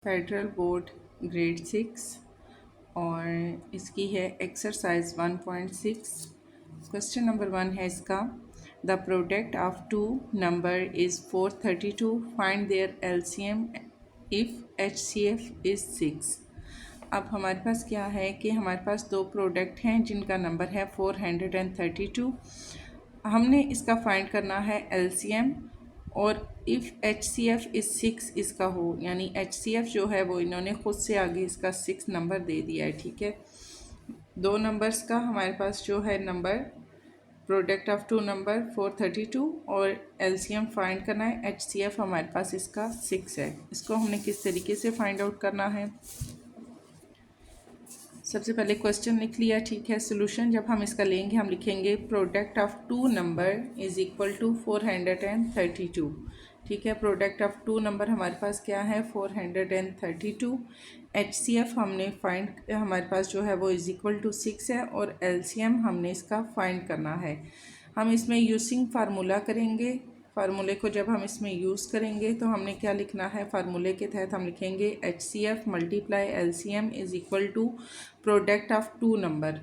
Federal board grade 6 और इसकी है एक्सरसाइज 1.6। क्वेश्चन नंबर 1 है इसका, the product of two number is 432, find their LCM if HCF is 6। अब हमारे पास क्या है कि हमारे पास दो प्रोडक्ट हैं जिनका नंबर है 432। हमने इसका फाइंड करना है एलसीएम, और if H C F is 6 इसका हो, यानी एच सी एफ जो है वो इन्होंने ख़ुद से आगे इसका 6 नंबर दे दिया है। ठीक है, दो नंबर्स का हमारे पास जो है number product of two number 432 और एलसीएम फाइंड करना है। एच सी एफ हमारे पास इसका 6 है। इसको हमने किस तरीके से फाइंड आउट करना है, सबसे पहले क्वेश्चन लिख लिया। ठीक है, सोल्यूशन जब हम इसका लेंगे हम लिखेंगे product of two number is equal to 432। ठीक है, प्रोडक्ट ऑफ टू नंबर हमारे पास क्या है 432। एच सी एफ हमने फाइंड हमारे पास जो है वो इज़ इक्वल टू 6 है, और एल सी एम हमने इसका फाइंड करना है। हम इसमें यूजिंग फार्मूला करेंगे। फार्मूले को जब हम इसमें यूज़ करेंगे तो हमने क्या लिखना है, फार्मूले के तहत हम लिखेंगे H C F multiply L C M is equal to product of two number.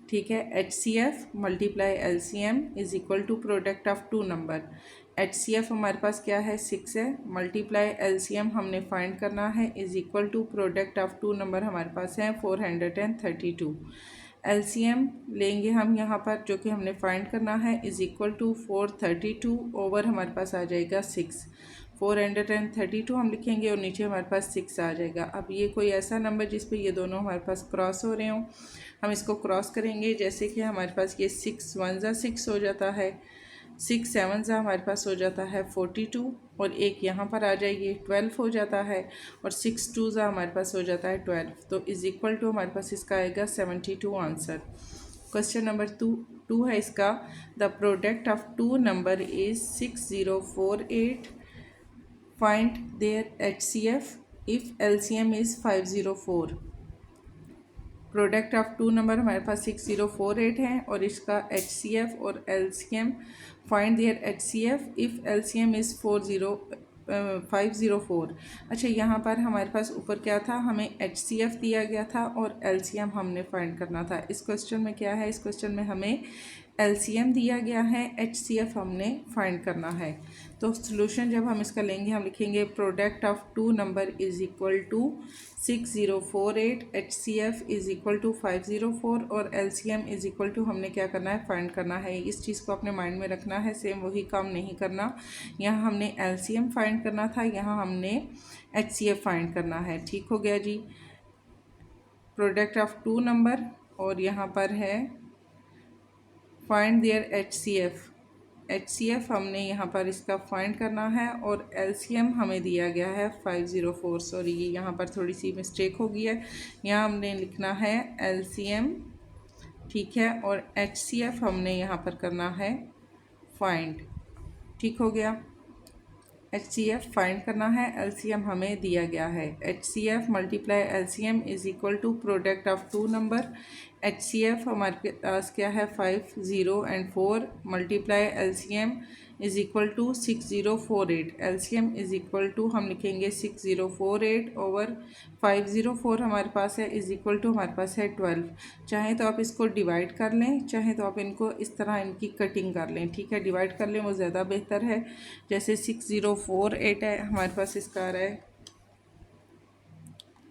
ठीक है, H C F multiply L C M is equal to product of two number. H C F हमारे पास क्या है 6 है, multiply L C M हमने find करना है is equal to product of two number हमारे पास है 432। एलसीएम लेंगे हम यहाँ पर, जो कि हमने फाइंड करना है इज़ इक्वल टू 432 ओवर हमारे पास आ जाएगा 6। 432 हम लिखेंगे और नीचे हमारे पास 6 आ जाएगा। अब ये कोई ऐसा नंबर जिस पे ये दोनों हमारे पास क्रॉस हो रहे हों, हम इसको क्रॉस करेंगे। जैसे कि हमारे पास ये 6 1 ज़ा 6 हो जाता है, 6 7 ज़ा हमारे पास हो जाता है 42, और एक यहाँ पर आ जाएगी 12 हो जाता है, और 6 2 ज़ा हमारे पास हो जाता है 12। तो इज़ इक्वल टू हमारे पास इसका आएगा 72 आंसर। क्वेश्चन नंबर टू है इसका, the product of two number is 6048, find their H C F if L C M is 504। Product of two number हमारे पास 6048 है, और इसका एच सी एफ और L C M, find their H C F if L C M is 504। अच्छा, यहाँ पर हमारे पास ऊपर क्या था, हमें एच सी एफ दिया गया था और एल सी एम हमने फाइंड करना था। इस क्वेश्चन में क्या है, इस क्वेश्चन में हमें एल सी एम दिया गया है, एच सी एफ हमने फाइंड करना है। तो सोल्यूशन जब हम इसका लेंगे हम लिखेंगे product of two number is equal to 6048, H C F is equal to 504, और L C M is equal to हमने क्या करना है, फाइंड करना है। इस चीज़ को अपने माइंड में रखना है, सेम वही काम नहीं करना। यहाँ हमने एल सी एम फाइंड करना था, यहाँ हमने एच सी एफ फाइंड करना है। ठीक हो गया जी, प्रोडक्ट ऑफ टू नंबर, और यहाँ पर है find their H C F. H C F हमने यहाँ पर इसका फाइंड करना है, और एल सी एम हमें दिया गया है 504। सॉरी, ये यहाँ पर थोड़ी सी मिस्टेक हो गई है, यहाँ हमने लिखना है एल सी एम। ठीक है, और एच सी एफ हमने यहाँ पर करना है फाइंड। ठीक हो गया, एच सी एफ फाइंड करना है, एल सी एम हमें दिया गया है। H C F multiply L C M is equal to product of two number. H C F हमारे पास क्या है 5 0 and 4, multiply L C M is equal to 6048। L C M is equal to हम लिखेंगे 6048 over 504 हमारे पास है, is equal to हमारे पास है 12। चाहे तो आप इसको डिवाइड कर लें, चाहे तो आप इनको इस तरह इनकी कटिंग कर लें। ठीक है, डिवाइड कर लें वो ज़्यादा बेहतर है। जैसे 6048 है, हमारे पास इसका आ रहा है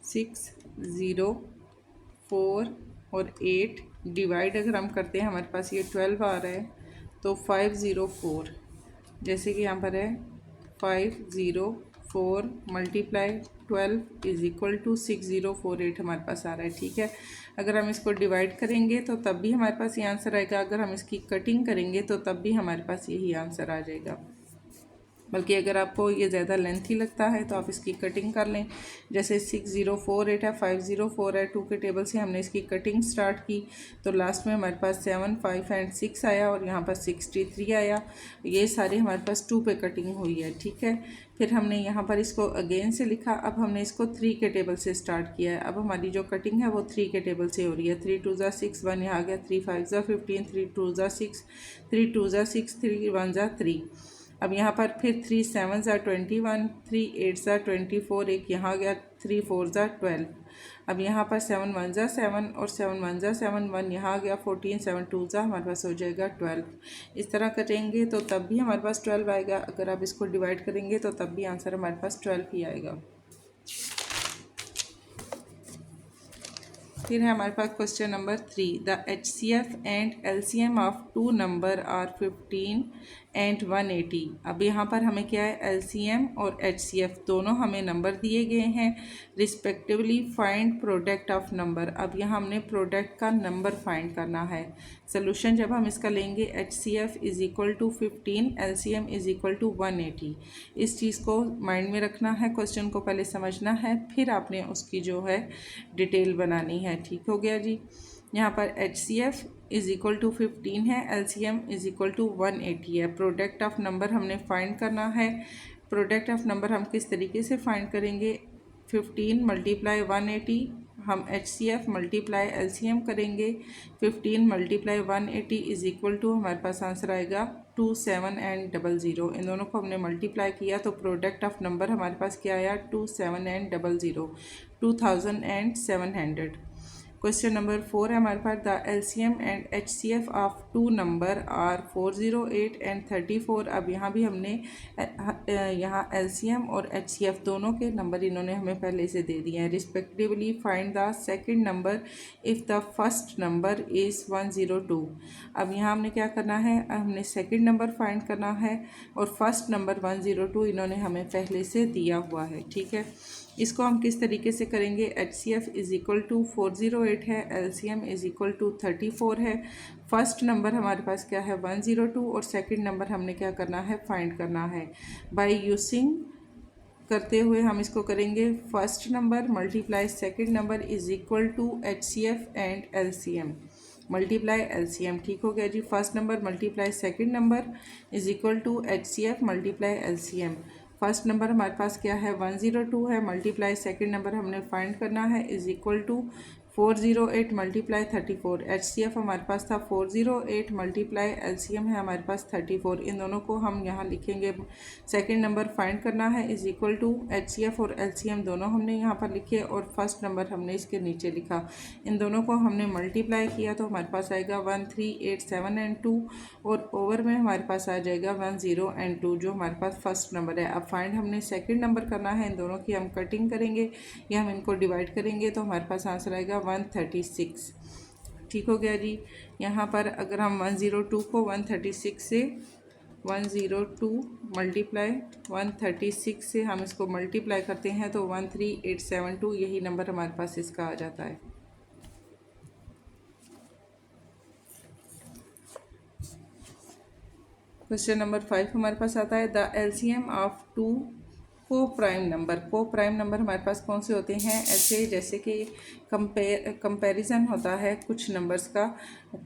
604 और 8, डिवाइड अगर हम करते हैं हमारे पास ये 12 आ रहा है, तो 504, जैसे कि यहाँ पर है 504 मल्टीप्लाई 12 इज़ इक्वल टू 6048 हमारे पास आ रहा है। ठीक है, अगर हम इसको डिवाइड करेंगे तो तब भी हमारे पास ये आंसर आएगा, अगर हम इसकी कटिंग करेंगे तो तब भी हमारे पास यही आंसर आ जाएगा। बल्कि अगर आपको ये ज़्यादा लेंथी लगता है तो आप इसकी कटिंग कर लें। जैसे 6048 है, 504 है, 2 के टेबल से हमने इसकी कटिंग स्टार्ट की, तो लास्ट में हमारे पास 7 5 एंड 6 आया, और यहाँ पर 63 आया। ये सारे हमारे पास 2 पे कटिंग हुई है। ठीक है, फिर हमने यहाँ पर इसको अगेन से लिखा, अब हमने इसको 3 के टेबल से स्टार्ट किया है। अब हमारी जो कटिंग है वो 3 के टेबल से हो रही है। 3 2 ज़ा 6, 1 यहाँ आ गया, 3 5 ज़ा 15, 3 2 ज़ा 6, 3 2 ज़ा 6, 3 1 ज़ा 3। अब यहाँ पर फिर 3 7 ज़ा 21, 3 8 ज़ा 24, एक यहाँ गया 3 4 ज़ा 12। अब यहाँ पर 7 1 ज़ा 7 और 7 1 ज़ा 7, 1 यहाँ आ गया 14, 7 2 ज़ा हमारे पास हो जाएगा 12। इस तरह करेंगे तो तब भी हमारे पास 12 आएगा। अगर आप इसको डिवाइड करेंगे तो तब भी आंसर हमारे पास 12 ही आएगा। फिर है हमारे पास question number 3, the HCF and LCM of two number are 15 and 180। अब यहाँ पर हमें क्या है, LCM और HCF दोनों हमें नंबर दिए गए हैं, respectively find product of number. अब यहाँ हमने प्रोडक्ट का नंबर फाइंड करना है। सोल्यूशन जब हम इसका लेंगे, HCF is equal to 15, LCM is equal to 180। इस चीज़ को माइंड में रखना है, क्वेश्चन को पहले समझना है, फिर आपने उसकी जो है डिटेल बनानी है। ठीक हो गया जी। यहाँ पर HCF इज़ इक्वल टू 15 है, LCM इज़ इक्वल टू 180 है। प्रोडक्ट ऑफ नंबर हमने फाइंड करना है। प्रोडक्ट ऑफ नंबर हम किस तरीके से फाइंड करेंगे, 15 मल्टीप्लाई 180, हम HCF मल्टीप्लाई LCM करेंगे। 15 मल्टीप्लाई 180 इज़ इक्वल टू हमारे पास आंसर आएगा 27 एंड 00। इन दोनों को हमने मल्टीप्लाई किया तो प्रोडक्ट ऑफ नंबर हमारे पास क्या आया, 27 एंड 00, 2700। क्वेश्चन नंबर 4 है हमारे पास, the LCM and HCF of two number are 408 and 34। अब यहाँ भी हमने यहाँ LCM और HCF दोनों के नंबर इन्होंने हमें पहले से दे दिए हैं। Respectively find the second number if the first number is 102। अब यहाँ हमने क्या करना है, हमने सेकंड नंबर फाइंड करना है और फर्स्ट नंबर 102 इन्होंने हमें पहले से दिया हुआ है। ठीक है, इसको हम किस तरीके से करेंगे, HCF इज़ इक्वल टू 408 है, LCM इज़ इक्वल टू 34 है। फर्स्ट नंबर हमारे पास क्या है, 102, और सेकंड नंबर हमने क्या करना है, फाइंड करना है। बाय यूजिंग करते हुए हम इसको करेंगे, first number multiply second number is equal to HCF and LCM multiply LCM। ठीक हो गया जी। First number multiply second number is equal to HCF multiply LCM। First number हमारे पास क्या है, 102 है, मल्टीप्लाई सेकंड नंबर हमने फाइंड करना है, is equal to 408 multiply 34। HCF हमारे पास था 408 मल्टीप्लाई LCM है हमारे पास 34। इन दोनों को हम यहाँ लिखेंगे, सेकंड नंबर फाइंड करना है, इज़ इक्वल टू HCF और LCM दोनों हमने यहाँ पर लिखे और फर्स्ट नंबर हमने इसके नीचे लिखा। इन दोनों को हमने मल्टीप्लाई किया तो हमारे पास आएगा 1387 एंड 2, और ओवर में हमारे पास आ जाएगा 10 एंड 2 जो हमारे पास फर्स्ट नंबर है। अब फाइंड हमने सेकंड नंबर करना है, इन दोनों की हम कटिंग करेंगे या हम इनको डिवाइड करेंगे तो हमारे पास आंसर आएगा 136। ठीक हो गया जी। यहाँ पर अगर हम 102 को 136 से 102 मल्टीप्लाई 136 से हम इसको मल्टीप्लाई करते हैं तो 13872 यही नंबर हमारे पास इसका आ जाता है। क्वेश्चन नंबर 5 हमारे पास आता है, द LCM ऑफ टू को प्राइम नंबर। को प्राइम नंबर हमारे पास कौन से होते हैं, ऐसे जैसे कि कंपैरिजन होता है कुछ नंबर्स का,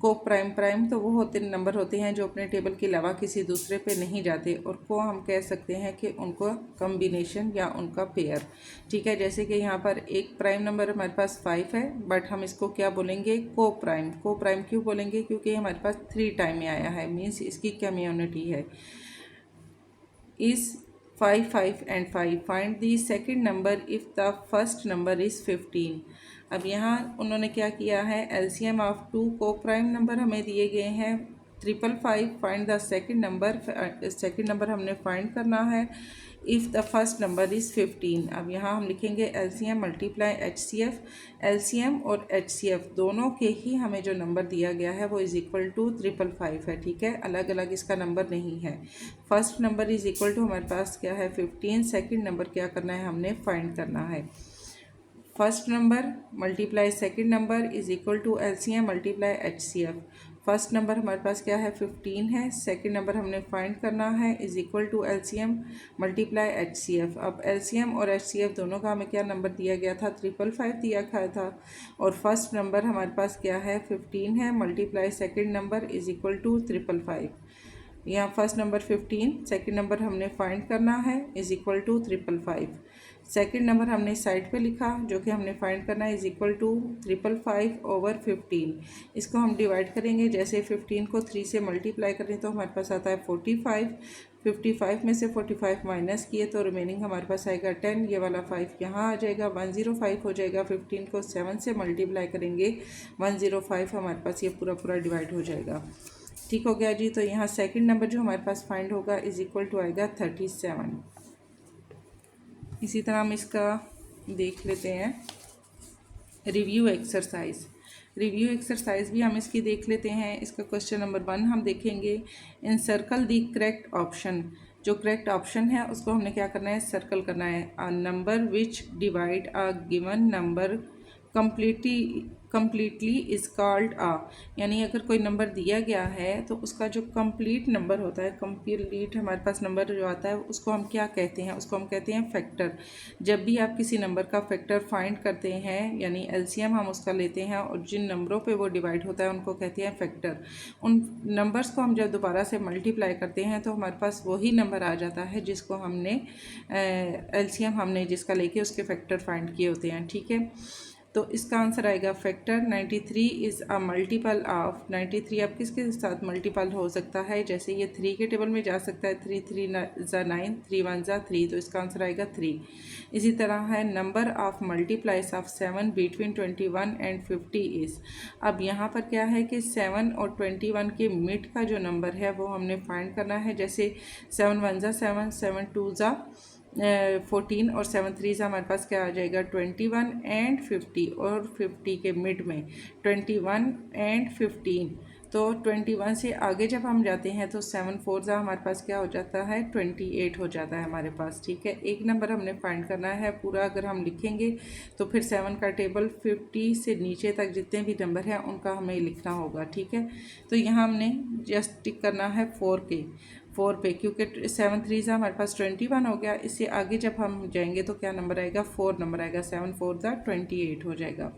को प्राइम तो वो होते नंबर होते हैं जो अपने टेबल के अलावा किसी दूसरे पे नहीं जाते, और को हम कह सकते हैं कि उनको कम्बिनेशन या उनका पेयर। ठीक है, जैसे कि यहाँ पर एक प्राइम नंबर हमारे पास 5 है, बट हम इसको क्या बोलेंगे, को प्राइम। को प्राइम क्यों बोलेंगे, क्योंकि हमारे पास 3 टाइम में आया है, मीन्स इसकी कम्युनिटी है। इस 5 5 and 5 find the second number if the first number is 15। अब यहाँ उन्होंने क्या किया है, LCM ऑफ टू को प्राइम नंबर हमें दिए गए हैं 555, find the second number. Second number हमने फाइंड करना है if the first number is 15। अब यहाँ हम लिखेंगे LCM मल्टीप्लाई HCF। LCM और HCF दोनों के ही हमें जो नंबर दिया गया है वो इज़ इक्वल टू 555 है। ठीक है, अलग अलग इसका नंबर नहीं है। First number is equal to हमारे पास क्या है 15, सेकेंड नंबर क्या करना है, हमने फाइंड करना है। First number multiply second number is equal to LCM multiply HCF। First number हमारे पास क्या है 15 है, सेकंड नंबर हमने फाइंड करना है, is equal to LCM multiply HCF। अब LCM और HCF दोनों का हमें क्या नंबर दिया गया था, 555 दिया गया था, और फर्स्ट नंबर हमारे पास क्या है 15 है, multiply second number is equal to 555। यहाँ फर्स्ट नंबर 15, सेकंड नंबर हमने फाइंड करना है, is equal to 555। Second number हमने साइड पे लिखा जो कि हमने फाइंड करना है, इज़ इक्वल टू 555 ओवर 15। इसको हम डिवाइड करेंगे, जैसे 15 को 3 से मल्टीप्लाई करें तो हमारे पास आता है 45। 55 में से 45 माइनस किए तो रिमेनिंग हमारे पास आएगा 10, ये वाला 5 यहाँ आ जाएगा, 105 हो जाएगा। 15 को 7 से मल्टीप्लाई करेंगे, 105 हमारे पास ये पूरा पूरा डिवाइड हो जाएगा। ठीक हो गया जी। तो यहाँ सेकंड नंबर जो हमारे पास फाइंड होगा इज इक्वल टू आएगा 37। इसी तरह हम इसका देख लेते हैं रिव्यू एक्सरसाइज। रिव्यू एक्सरसाइज भी हम इसकी देख लेते हैं। इसका क्वेश्चन नंबर 1 हम देखेंगे, in circle the correct option. जो करेक्ट ऑप्शन है उसको हमने क्या करना है, सर्कल करना है। A number which divide a given number completely is called ah. यानी अगर कोई नंबर दिया गया है तो उसका जो कंप्लीट नंबर होता है, कंप्लीट हमारे पास नंबर जो आता है उसको हम क्या कहते हैं, उसको हम कहते हैं फैक्टर। जब भी आप किसी नंबर का फैक्टर फाइंड करते हैं यानी एलसीएम हम उसका लेते हैं और जिन नंबरों पे वो डिवाइड होता है उनको कहते हैं फैक्टर। उन नंबर्स को हम जब दोबारा से मल्टीप्लाई करते हैं तो हमारे पास वही नंबर आ जाता है जिसको हमने एलसीएम हमने जिसका लेके उसके फैक्टर फाइंड किए होते हैं। ठीक है, तो इसका आंसर आएगा factor 93 is a multiple of 93। अब किसके साथ मल्टीपल हो सकता है, जैसे ये 3 के टेबल में जा सकता है, 3 3 ज़ा 9, 3 1 ज़ा 3, तो इसका आंसर आएगा 3। इसी तरह है number of multiplies of 7 between 21 and 50 is. अब यहाँ पर क्या है कि 7 और 21 के मिड का जो नंबर है वो हमने फाइंड करना है। जैसे 7 1 ज़ा 7, 7 2 ज़ा 14 और 7 3 से हमारे पास क्या आ जाएगा 21 एंड 50, और 50 के मिड में 21 एंड 15। तो 21 से आगे जब हम जाते हैं तो 7 4 से हमारे पास क्या हो जाता है 28 हो जाता है हमारे पास। ठीक है, एक नंबर हमने फाइंड करना है पूरा। अगर हम लिखेंगे तो फिर 7 का टेबल 50 से नीचे तक जितने भी नंबर हैं उनका हमें लिखना होगा। ठीक है, तो यहाँ हमने जस्ट टिक करना है 4 पे, क्योंकि 7 3 से हमारे पास 21 हो गया। इससे आगे जब हम जाएंगे तो क्या नंबर आएगा 4 नंबर आएगा, 7 4 ज़ा 28 हो जाएगा।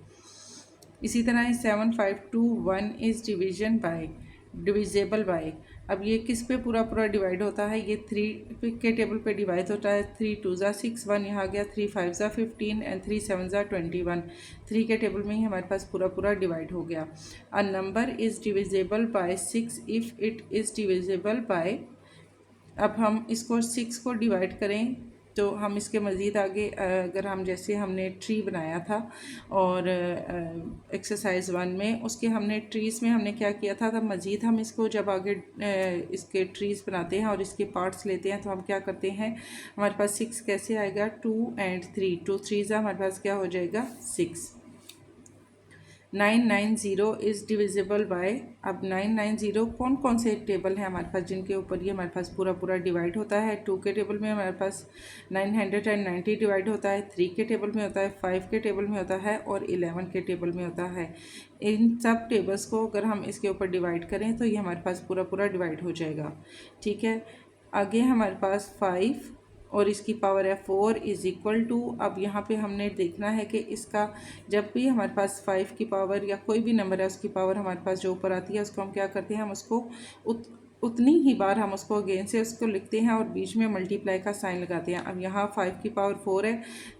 इसी तरह 7 5 2 1 इज़ डिविजेबल बाय। अब ये किस पे पूरा पूरा डिवाइड होता है, ये 3 के टेबल पे डिवाइड होता है। 3 2 ज़ा 6, 1 यहाँ गया, 3 5 ज़ा 15 एंड 3 7 ज़ा 21। 3 के टेबल में ही हमारे पास पूरा पूरा डिवाइड हो गया। A number is divisible by 6 if it is divisible by. अब हम इसको 6 को डिवाइड करें तो हम इसके मज़ीद आगे अगर हम जैसे हमने ट्री बनाया था और एक्सरसाइज 1 में उसके हमने ट्रीज़ में हमने क्या किया था, तब मज़ीद हम इसको जब आगे इसके ट्रीज़ बनाते हैं और इसके पार्ट्स लेते हैं तो हम क्या करते हैं, हमारे पास 6 कैसे आएगा 2 एंड 3, 2 3 हमारे पास क्या हो जाएगा 6। 990 इज़ डिविजिबल बाय। अब 990 कौन कौन से टेबल हैं हमारे पास जिनके ऊपर ये हमारे पास पूरा पूरा डिवाइड होता है। 2 के टेबल में हमारे पास 990 डिवाइड होता है, 3 के टेबल में होता है, 5 के टेबल में होता है और 11 के टेबल में होता है। इन सब टेबल्स को अगर हम इसके ऊपर डिवाइड करें तो ये हमारे पास पूरा पूरा डिवाइड हो जाएगा। ठीक है, आगे हमारे पास 5 और इसकी पावर है 4 इज़ इक्वल टू। अब यहाँ पे हमने देखना है कि इसका जब भी हमारे पास 5 की पावर या कोई भी नंबर है उसकी पावर हमारे पास जो ऊपर आती है उसको हम क्या करते हैं, हम उसको उतनी ही बार हम उसको अगेन से उसको लिखते हैं और बीच में मल्टीप्लाई का साइन लगाते हैं। अब यहाँ 5 की पावर 4 है,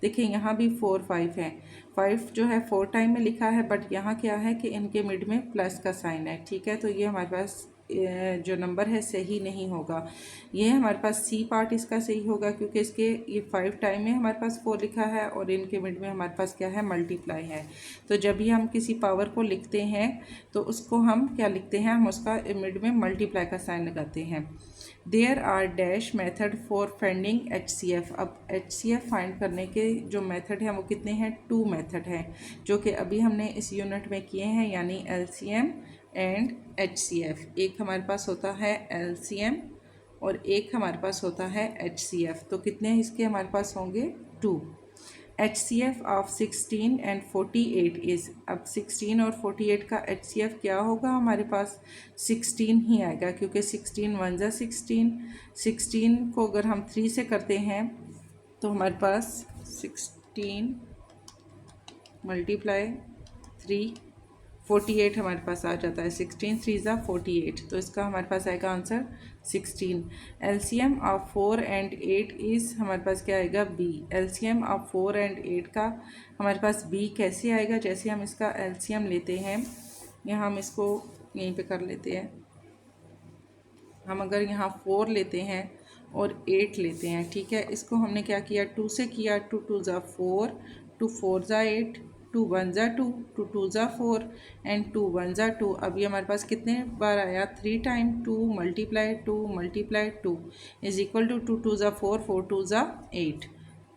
देखिए यहाँ भी 4 5 है। 5 जो है 4 टाइम में लिखा है, बट यहाँ क्या है कि इनके मिड में प्लस का साइन है। ठीक है, तो ये हमारे पास जो नंबर है सही नहीं होगा। ये हमारे पास सी पार्ट इसका सही होगा क्योंकि इसके ये 5 टाइम में हमारे पास 4 लिखा है और इनके मिड में हमारे पास क्या है मल्टीप्लाई है। तो जब भी हम किसी पावर को लिखते हैं तो उसको हम क्या लिखते हैं, हम उसका मिड में मल्टीप्लाई का साइन लगाते हैं। There are dash method for finding HCF। अब HCF फाइंड करने के जो मेथड हैं वो कितने हैं, 2 मेथड हैं जो कि अभी हमने इस यूनिट में किए हैं, यानी LCM एंड HCF। एक हमारे पास होता है LCM और एक हमारे पास होता है HCF। तो कितने इसके हमारे पास होंगे 2। HCF of 16 and 48 is. अब 16 और 48 का HCF क्या होगा, हमारे पास 16 ही आएगा क्योंकि 16 1 ज़ा 16, 16 को अगर हम 3 से करते हैं तो हमारे पास 16 मल्टीप्लाई 3 48 हमारे पास आ जाता है। 16 3 ज़ा 48, तो इसका हमारे पास आएगा answer 16। LCM of 4 and 8 is हमारे पास क्या आएगा B। LCM ऑफ 4 एंड 8 का हमारे पास B कैसे आएगा, जैसे हम इसका LCM लेते हैं, यहाँ हम इसको यहीं पे कर लेते हैं। हम अगर यहाँ 4 लेते हैं और 8 लेते हैं, ठीक है। इसको हमने क्या किया, 2 से किया, 2 2 ज़ा 4, 2 4 ज़ा 8, 2 1 ज़ा 2, 2 2 ज़ा 4 एंड 2 1 ज़ा 2। अब ये हमारे पास कितने बार आया, 3 time. 2 multiply 2 is equal to 2 2 ज़ा 4, 4 2 ज़ा 8।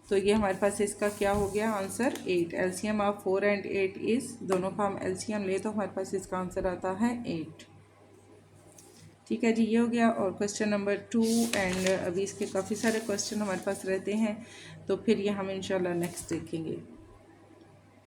तो ये हमारे पास इसका क्या हो गया answer, 8। LCM of 4 and 8 is, दोनों का हम एलसीएम ले तो हमारे पास इसका आंसर आता है 8। ठीक है जी, ये हो गया। और क्वेश्चन नंबर 2 एंड अभी इसके काफ़ी सारे क्वेश्चन हमारे पास रहते हैं, तो फिर ये हम इंशाल्लाह नेक्स्ट देखेंगे।